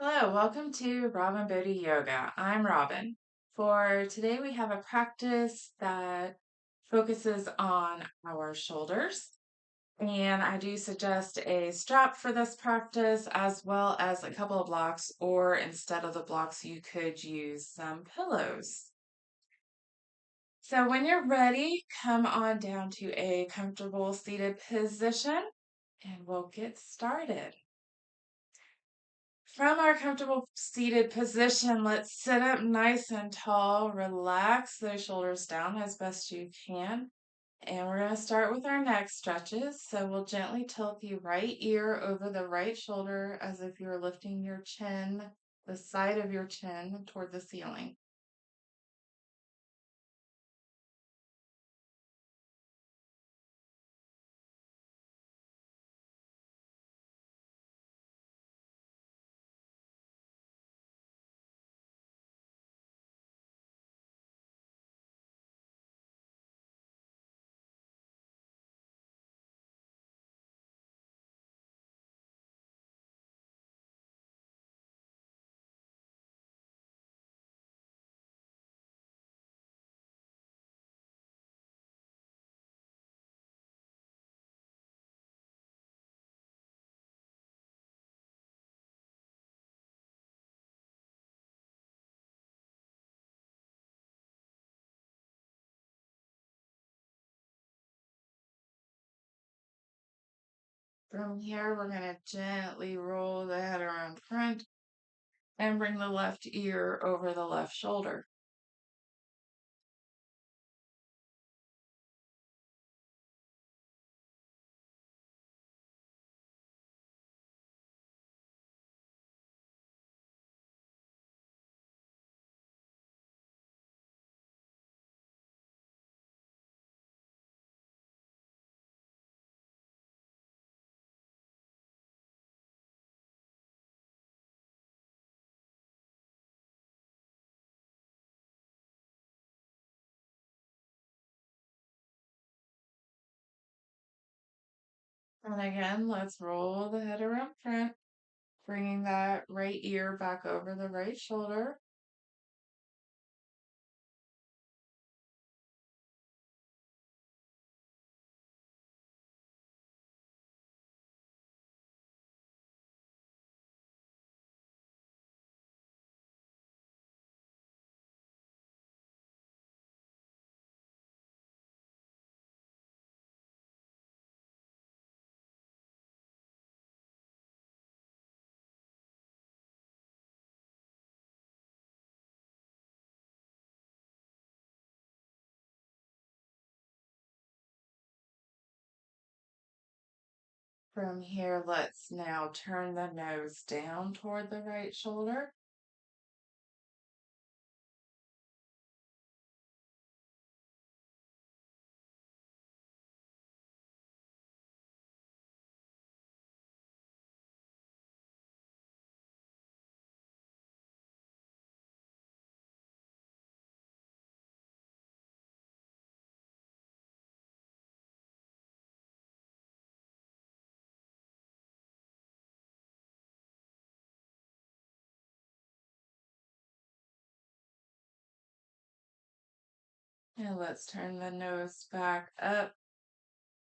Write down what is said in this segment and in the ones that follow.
Hello, welcome to Robin Bodhi Yoga. I'm Robin. For today, we have a practice that focuses on our shoulders. And I do suggest a strap for this practice as well as a couple of blocks, or instead of the blocks, you could use some pillows. So when you're ready, come on down to a comfortable seated position and we'll get started. From our comfortable seated position, let's sit up nice and tall. Relax those shoulders down as best you can. And we're going to start with our neck stretches. So we'll gently tilt the right ear over the right shoulder as if you're lifting your chin, the side of your chin toward the ceiling. From here, we're going to gently roll the head around front and bring the left ear over the left shoulder. And again, let's roll the head around front, bringing that right ear back over the right shoulder. From here, let's now turn the nose down toward the right shoulder. And let's turn the nose back up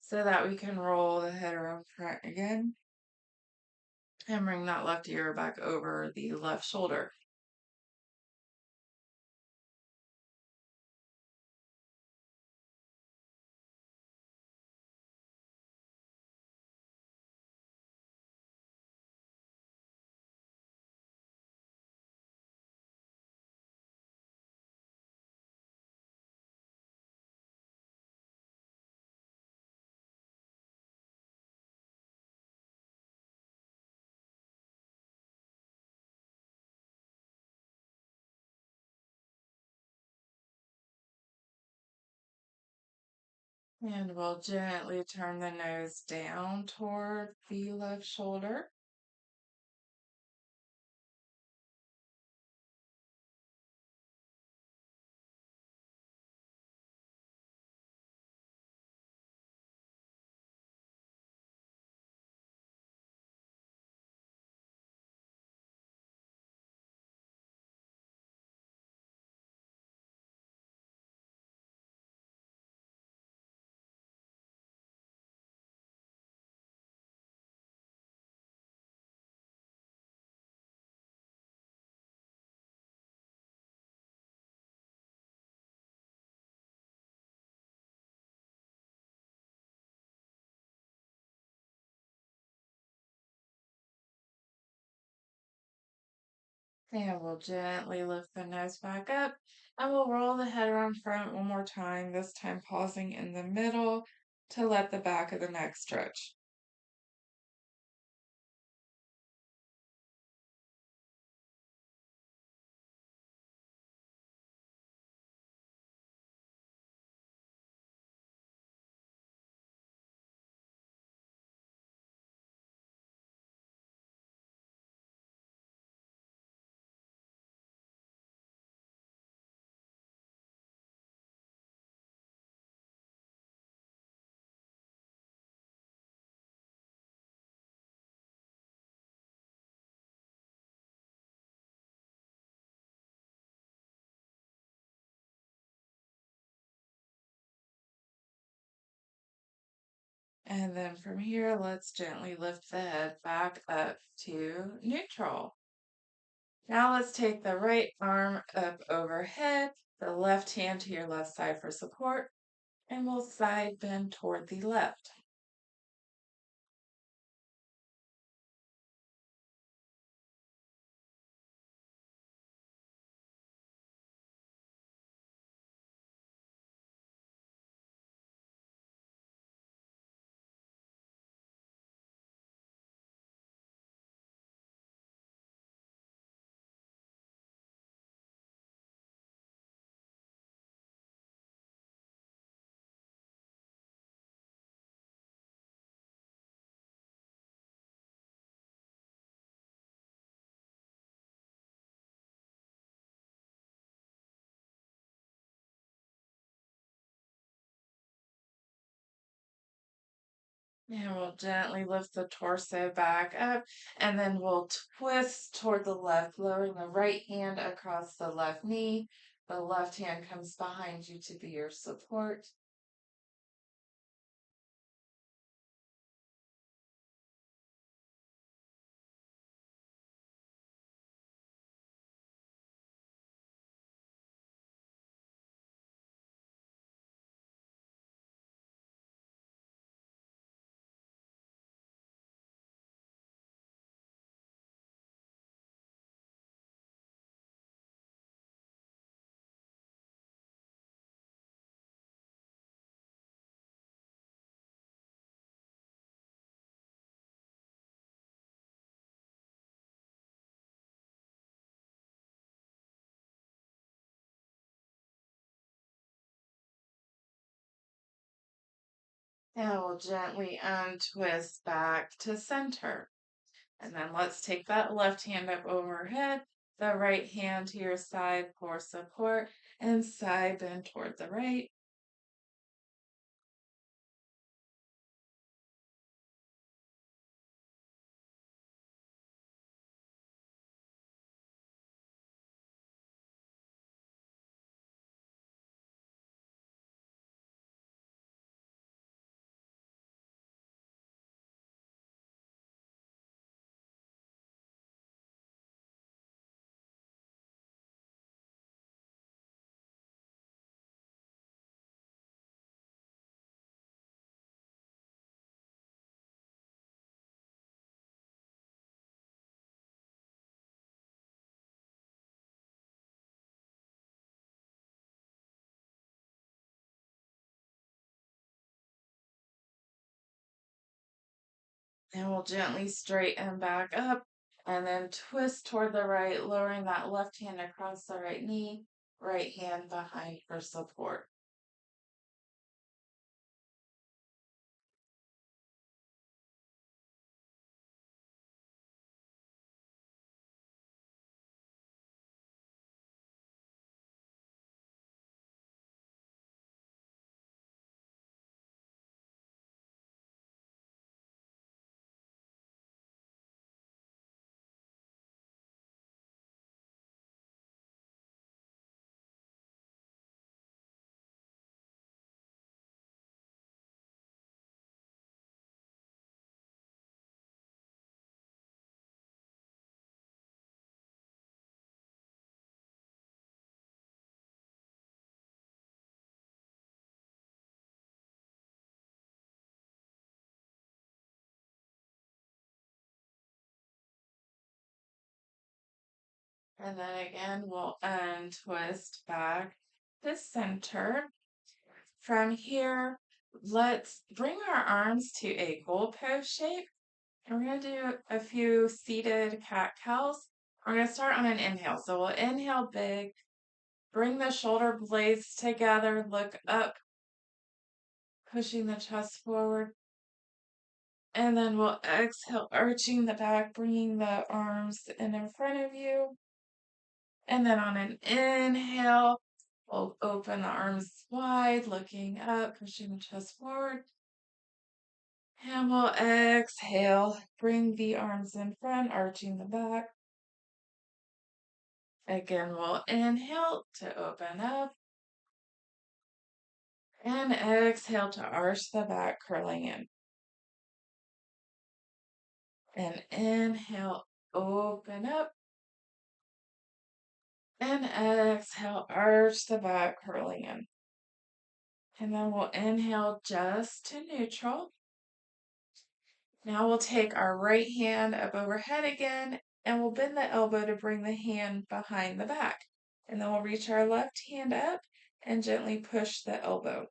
so that we can roll the head around front again and bring that left ear back over the left shoulder. And we'll gently turn the nose down toward the left shoulder. And we'll gently lift the nose back up and we'll roll the head around front one more time, this time pausing in the middle to let the back of the neck stretch. And then from here, let's gently lift the head back up to neutral. Now let's take the right arm up overhead, the left hand to your left side for support, and we'll side bend toward the left. And we'll gently lift the torso back up, and then we'll twist toward the left, lowering the right hand across the left knee. The left hand comes behind you to be your support. And we'll gently untwist back to center. And then let's take that left hand up overhead, the right hand to your side for support, and side bend toward the right. And we'll gently straighten back up and then twist toward the right, lowering that left hand across the right knee, right hand behind for support. And then again, we'll untwist back to center. From here, let's bring our arms to a goalpost shape. And we're going to do a few seated cat-cows. We're going to start on an inhale. So we'll inhale big, bring the shoulder blades together, look up, pushing the chest forward. And then we'll exhale, arching the back, bringing the arms in front of you. And then on an inhale, we'll open the arms wide, looking up, pushing the chest forward. And we'll exhale, bring the arms in front, arching the back. Again, we'll inhale to open up. And exhale to arch the back, curling in. And inhale, open up. And exhale, arch the back, curling in. And then we'll inhale just to neutral. Now we'll take our right hand up overhead again, and we'll bend the elbow to bring the hand behind the back. And then we'll reach our left hand up and gently push the elbow.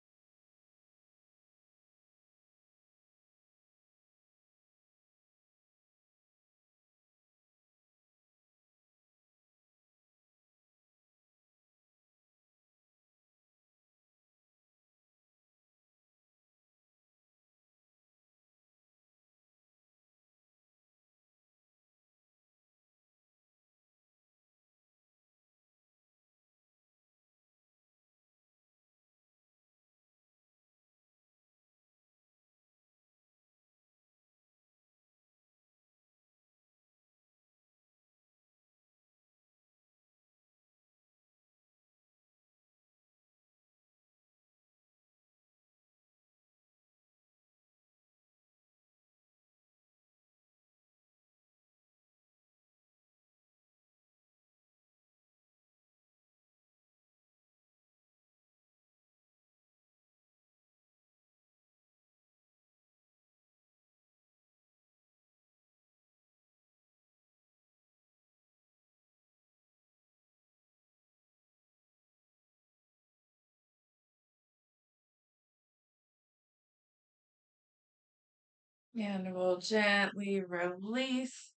And we'll gently release.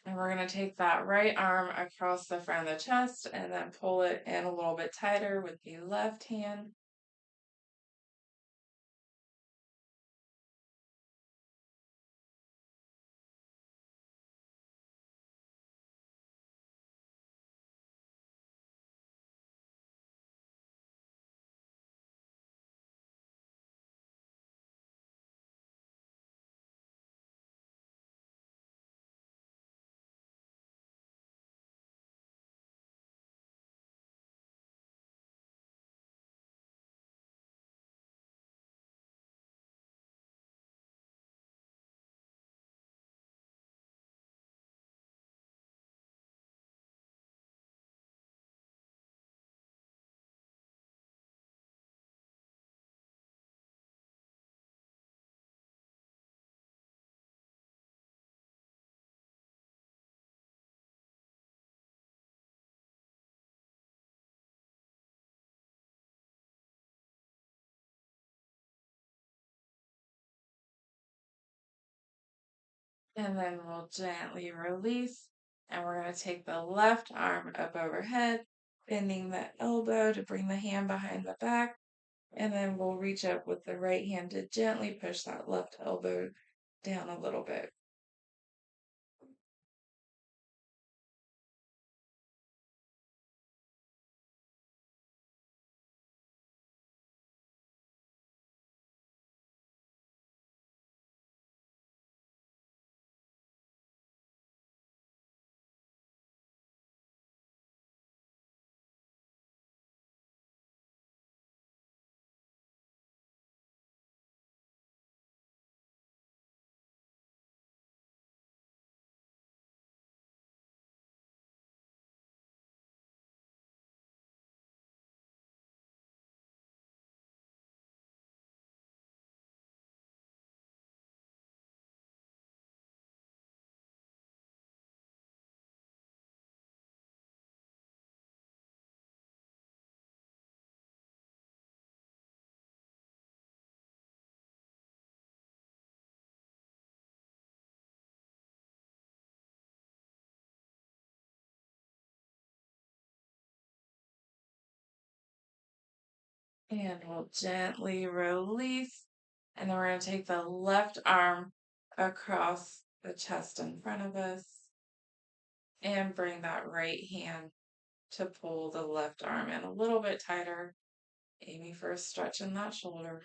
And we're going to take that right arm across the front of the chest and then pull it in a little bit tighter with the left hand. And then we'll gently release. And we're going to take the left arm up overhead, bending the elbow to bring the hand behind the back. And then we'll reach up with the right hand to gently push that left elbow down a little bit. And we'll gently release. And then we're going to take the left arm across the chest in front of us and bring that right hand to pull the left arm in a little bit tighter, aiming for a stretch in that shoulder.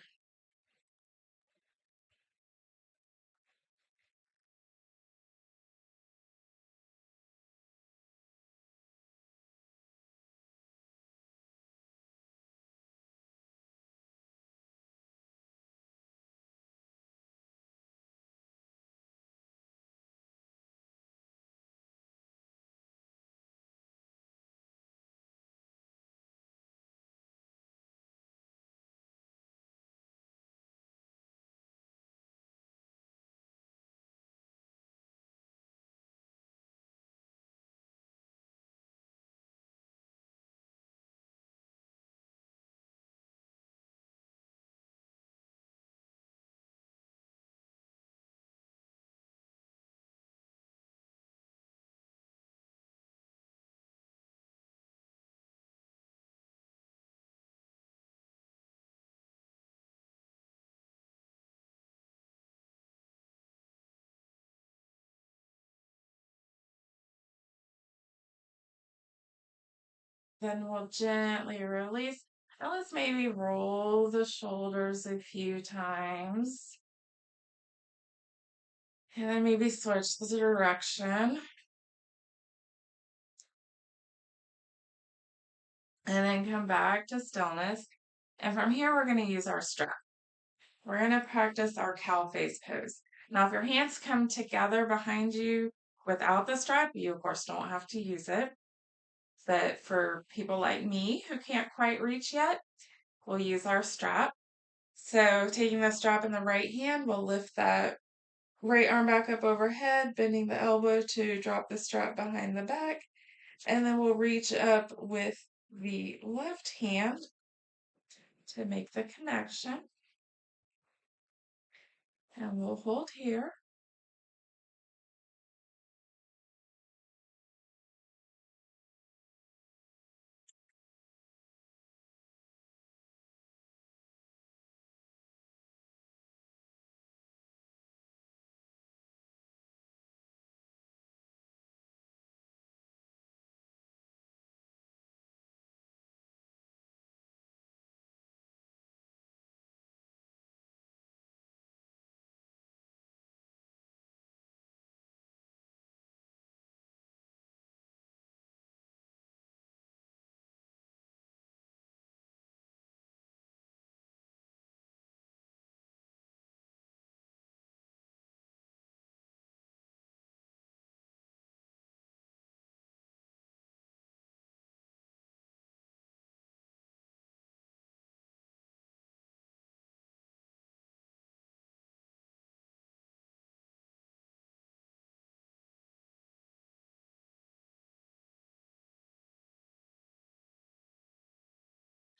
Then we'll gently release. And let's maybe roll the shoulders a few times. And then maybe switch the direction. And then come back to stillness. And from here, we're going to use our strap. We're going to practice our cow face pose. Now, if your hands come together behind you without the strap, you of course don't have to use it. But for people like me who can't quite reach yet, we'll use our strap. So taking the strap in the right hand, we'll lift that right arm back up overhead, bending the elbow to drop the strap behind the back. And then we'll reach up with the left hand to make the connection. And we'll hold here.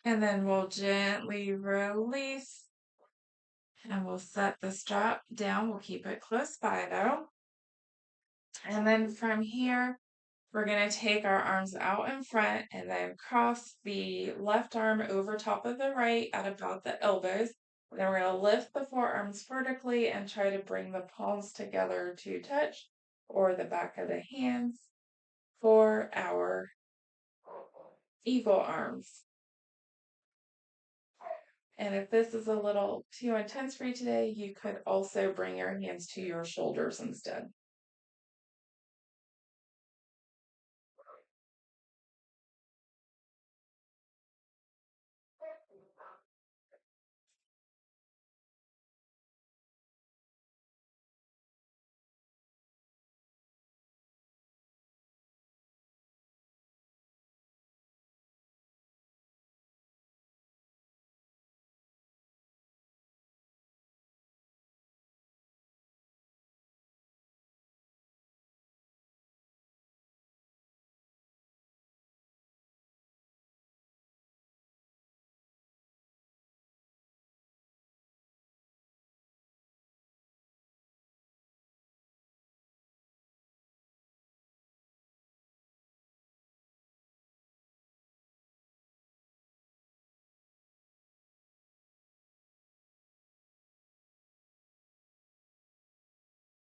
And then we'll gently release and we'll set the strap down. We'll keep it close by though. And then from here, we're going to take our arms out in front and then cross the left arm over top of the right at about the elbows. Then we're going to lift the forearms vertically and try to bring the palms together to touch or the back of the hands for our eagle arms. And if this is a little too intense for you today, you could also bring your hands to your shoulders instead.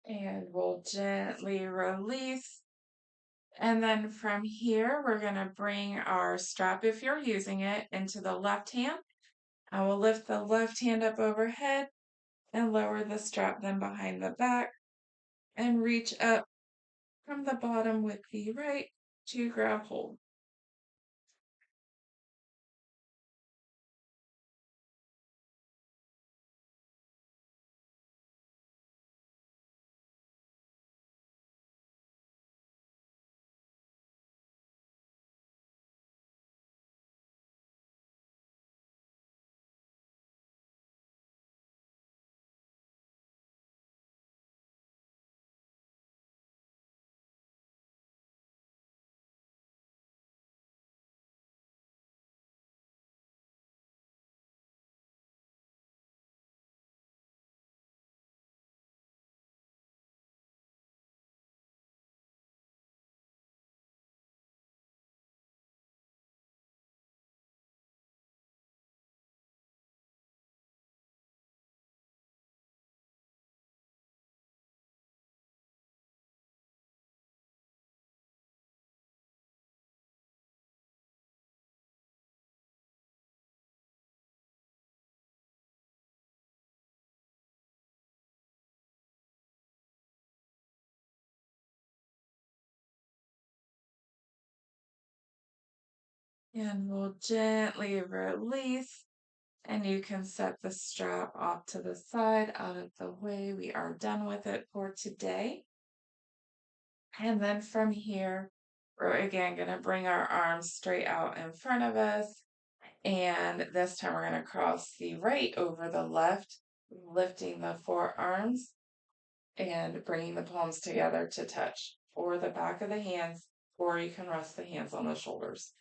And we'll gently release. And then from here, we're going to bring our strap, if you're using it, into the left hand. I will lift the left hand up overhead and lower the strap then behind the back and reach up from the bottom with the right to grab hold. And we'll gently release. And you can set the strap off to the side, out of the way. We are done with it for today. And then from here, we're again going to bring our arms straight out in front of us. And this time we're going to cross the right over the left, lifting the forearms and bringing the palms together to touch, or the back of the hands, or you can rest the hands on the shoulders.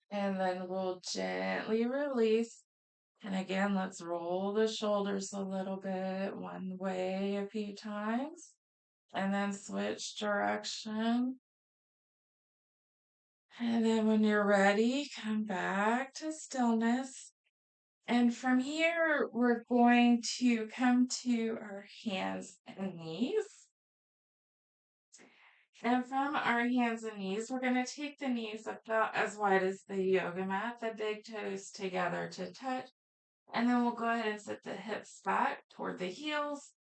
And then we'll gently release. And again, let's roll the shoulders a little bit one way a few times. And then switch direction. And then when you're ready, come back to stillness. And from here, we're going to come to our hands and knees. And from our hands and knees, we're going to take the knees about as wide as the yoga mat, the big toes together to touch. And then we'll go ahead and sit the hips back toward the heels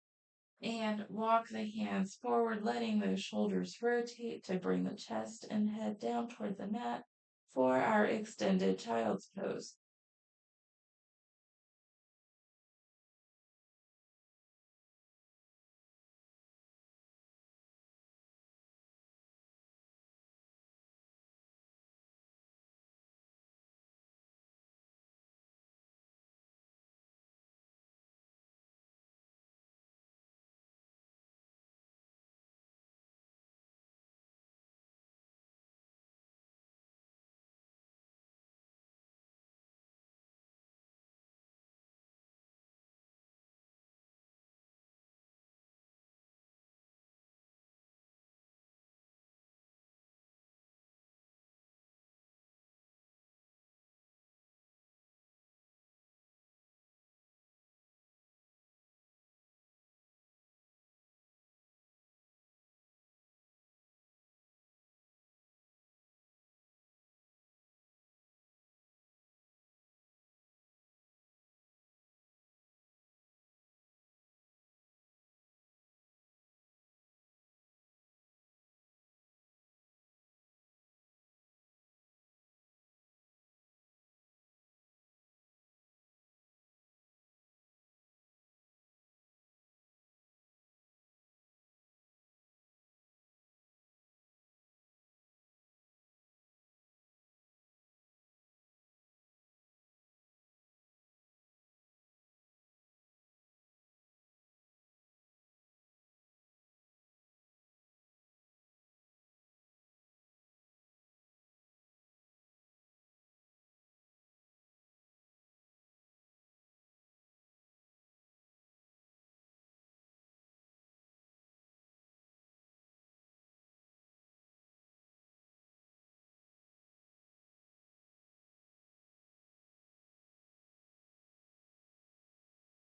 and walk the hands forward, letting those shoulders rotate to bring the chest and head down toward the mat for our extended child's pose.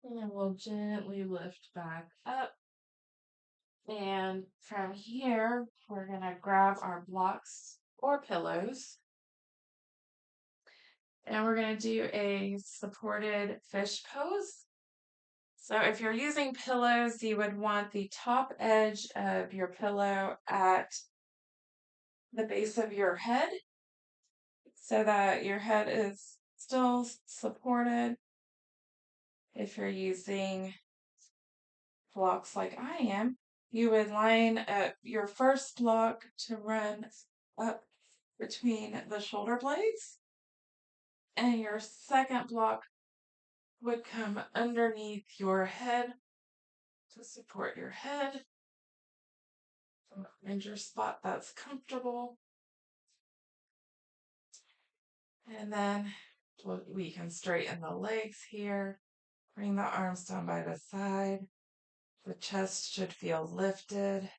And we'll gently lift back up. And from here, we're going to grab our blocks or pillows. And we're going to do a supported fish pose. So if you're using pillows, you would want the top edge of your pillow at the base of your head so that your head is still supported. If you're using blocks like I am, you would line up your first block to run up between the shoulder blades, and your second block would come underneath your head to support your head. Find your spot that's comfortable. And then we can straighten the legs here. Bring the arms down by the side. The chest should feel lifted.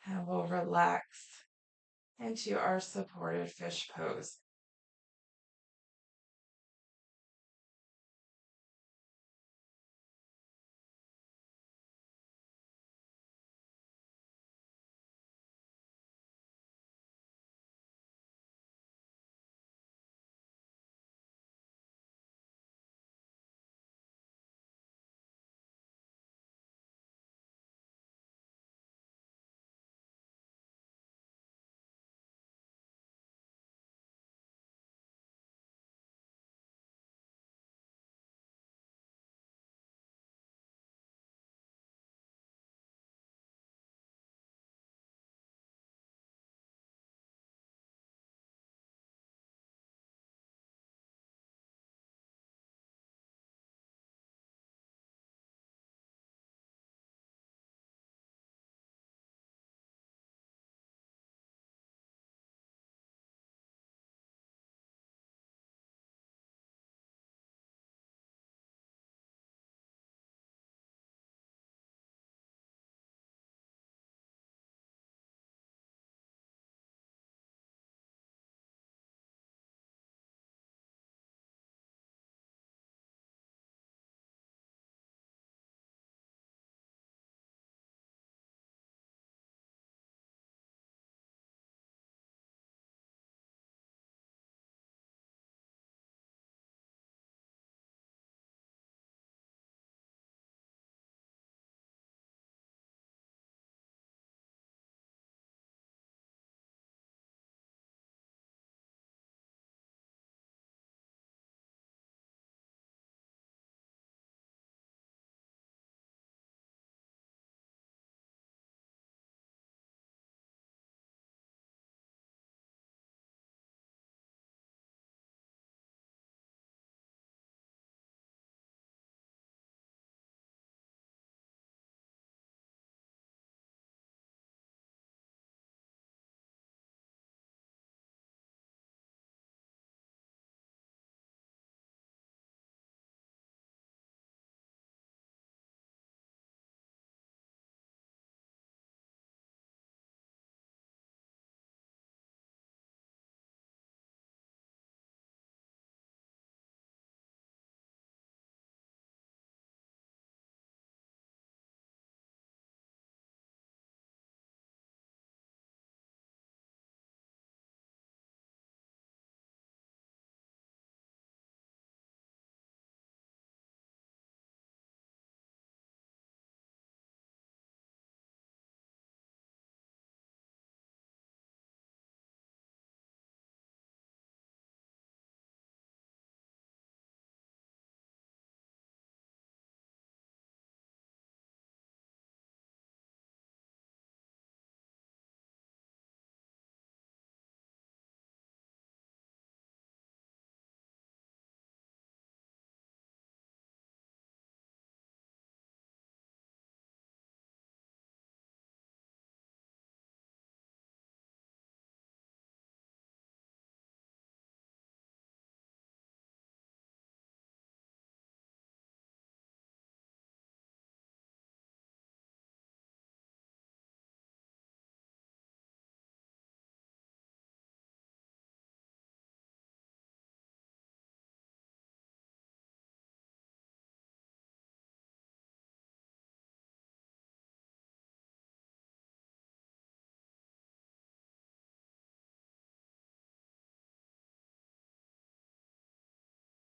And we'll relax into our supported fish pose.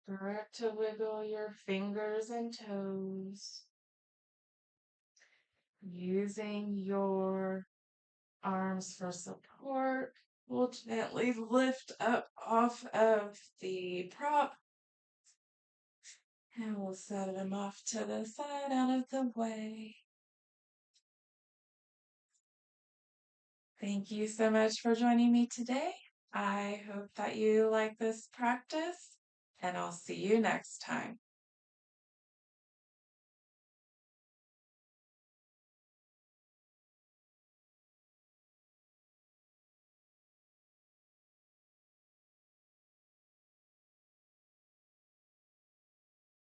Start to wiggle your fingers and toes, using your arms for support. We'll gently lift up off of the prop and we'll set them off to the side out of the way. Thank you so much for joining me today. I hope that you like this practice, and I'll see you next time.